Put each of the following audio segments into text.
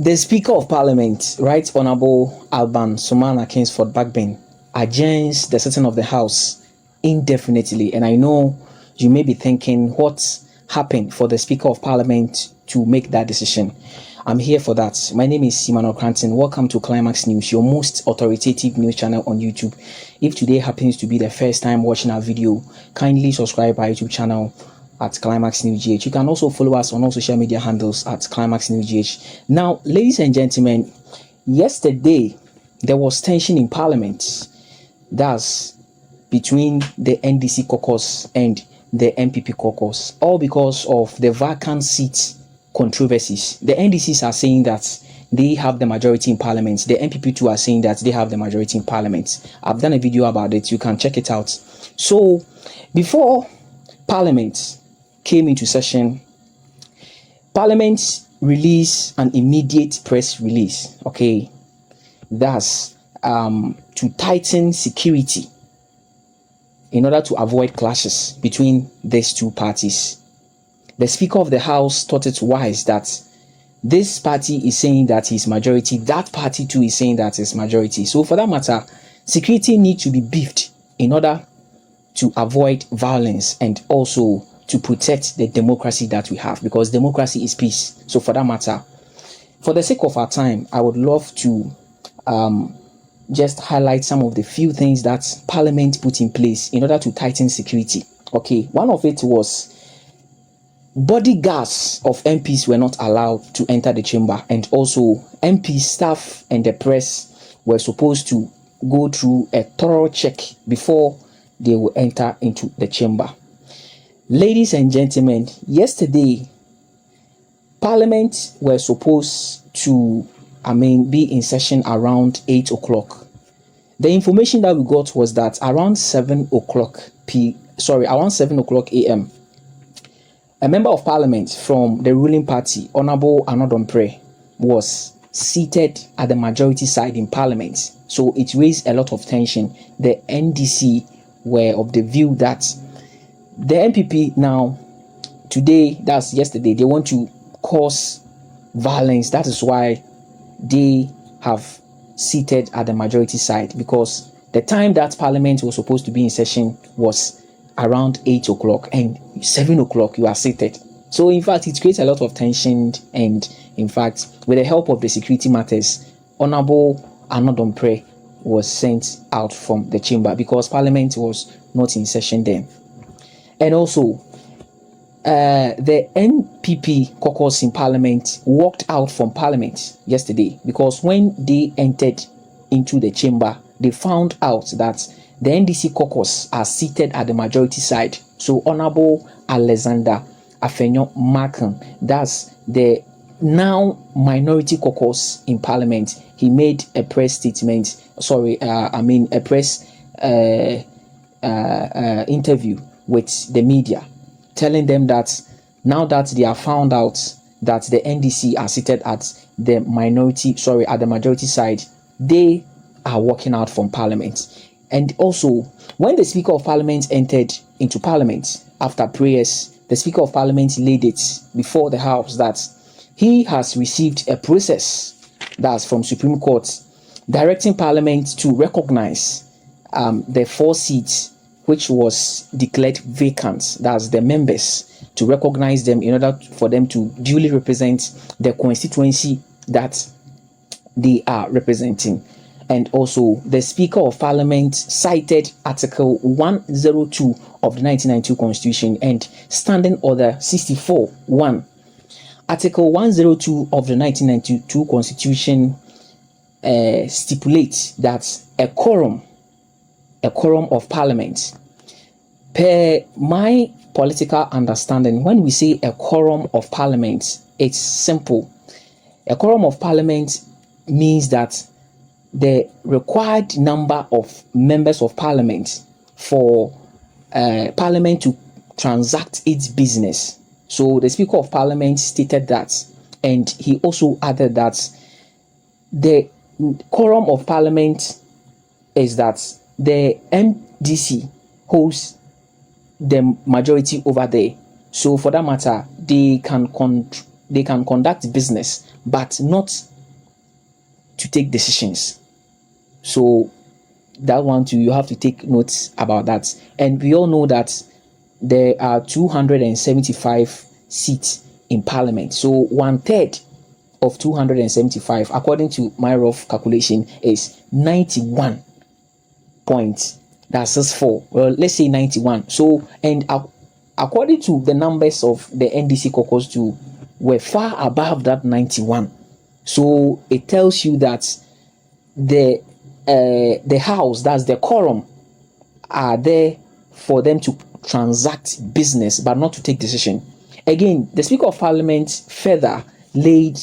The Speaker of Parliament, Right Honorable Alban Sumana Kingsford Bagbin, adjourns the sitting of the House indefinitely. And I know you may be thinking, what happened for the Speaker of Parliament to make that decision? I'm here for that. My name is Simon O'Cranton. Welcome to Climax News, your most authoritative news channel on YouTube. If today happens to be the first time watching our video, kindly subscribe our YouTube channel at Climax News GH. You can also follow us on all social media handles at Climax News GH. Now, ladies and gentlemen, yesterday there was tension in Parliament. That's between the NDC caucus and the MPP caucus, all because of the vacant seat controversies. The NDCs are saying that they have the majority in Parliament. The MPP too are saying that they have the majority in Parliament. I've done a video about it. You can check it out. So, before Parliament came into session, Parliament released an immediate press release. Okay, that's to tighten security in order to avoid clashes between these two parties. The Speaker of the House thought it wise that this party is saying that he's majority, that party too is saying that it's majority. So for that matter, security needs to be beefed in order to avoid violence and also to protect the democracy that we have, because democracy is peace. So for that matter, for the sake of our time, I would love to just highlight some of the few things that Parliament put in place in order to tighten security. Okay, one of it was bodyguards of MPs were not allowed to enter the chamber, and also MP staff and the press were supposed to go through a thorough check before they will enter into the chamber. Ladies and gentlemen, yesterday Parliament were supposed to be in session around 8 o'clock. The information that we got was that around 7 o'clock a.m., a member of Parliament from the ruling party, Honorable Anodompreh, was seated at the majority side in Parliament. So it raised a lot of tension. The NDC were of the view that the MPP now, today, that's yesterday, they want to cause violence. That is why they have seated at the majority side, because the time that Parliament was supposed to be in session was around 8 o'clock, and 7 o'clock you are seated. So in fact, it creates a lot of tension, and in fact, with the help of the security matters, Honorable Anodompreh was sent out from the chamber because Parliament was not in session then. And also, the NPP caucus in Parliament walked out from Parliament yesterday, because when they entered into the chamber, they found out that the NDC caucus are seated at the majority side. So Honorable Alexander Afenyo Markham, that's the now minority caucus in Parliament, he made a press statement, a press interview with the media, telling them that now that they have found out that the NDC are seated at the majority side, they are walking out from Parliament. And also, when the Speaker of Parliament entered into Parliament after prayers, the Speaker of Parliament laid it before the House that he has received a process that's from Supreme Court directing Parliament to recognize the 4 seats which was declared vacant. That's the members, to recognize them in order for them to duly represent the constituency that they are representing. And also, the Speaker of Parliament cited Article 102 of the 1992 Constitution and Standing Order 64(1). Article 102 of the 1992 Constitution stipulates that a quorum of Parliament, per my political understanding, when we say a quorum of Parliament, it's simple. A quorum of Parliament means that the required number of members of Parliament for Parliament to transact its business. So the Speaker of Parliament stated that, and he also added that the quorum of Parliament is that the MDC holds the majority over there. So for that matter, they can conduct business, but not to take decisions. So that one too, you have to take notes about that. And we all know that there are 275 seats in parliament. So 1/3 of 275, according to my rough calculation, is 91 points. That's just 4. Well, let's say 91. So, and according to the numbers of the NDC caucus too, we're far above that 91. So it tells you that the house, that's the quorum, are there for them to transact business but not to take decision. Again, the Speaker of Parliament further laid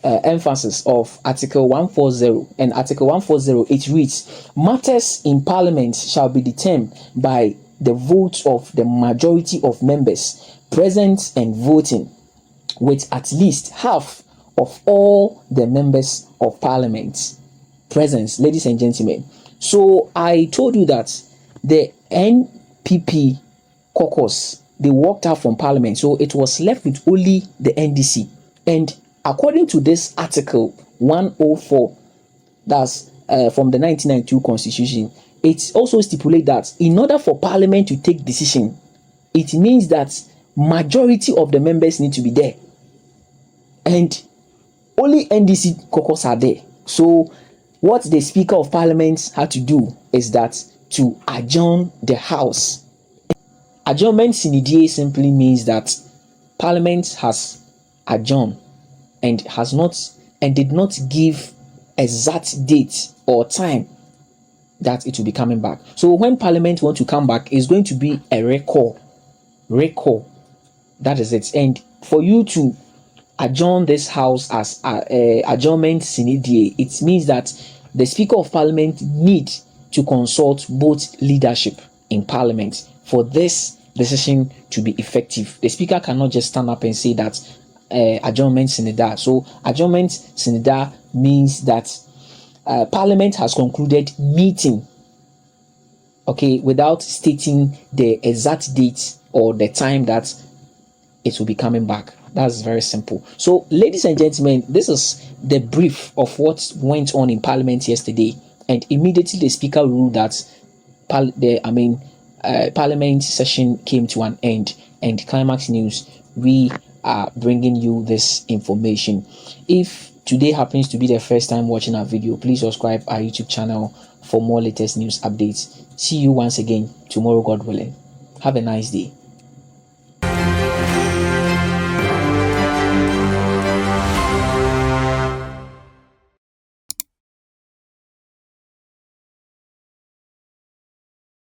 emphasis of Article 140, and Article 140, it reads, matters in Parliament shall be determined by the votes of the majority of members present and voting, with at least half of all the members of Parliament present, ladies and gentlemen. So I told you that the NPP caucus, they walked out from Parliament, so it was left with only the NDC. And according to this article 104, that's from the 1992 constitution, it also stipulates that in order for Parliament to take decision, it means that majority of the members need to be there, and only NDC caucus are there. So what the Speaker of Parliament had to do is that to adjourn the House. Adjournment sine die simply means that Parliament has adjourned and did not give exact date or time that it will be coming back. So when Parliament want to come back, it's going to be a recall. That is it. And for you to adjourn this House as adjournment sine die, it means that the Speaker of Parliament need to consult both leadership in Parliament for this decision to be effective. The Speaker cannot just stand up and say that adjournment sine die. So adjournment sine die means that Parliament has concluded meeting, okay, without stating the exact date or the time that it will be coming back. That's very simple. So, ladies and gentlemen, this is the brief of what went on in Parliament yesterday. And immediately the Speaker ruled that Parliament session came to an end. And Climax News, we are bringing you this information. If today happens to be the first time watching our video, please subscribe our YouTube channel for more latest news updates. See you once again tomorrow, God willing. Have a nice day.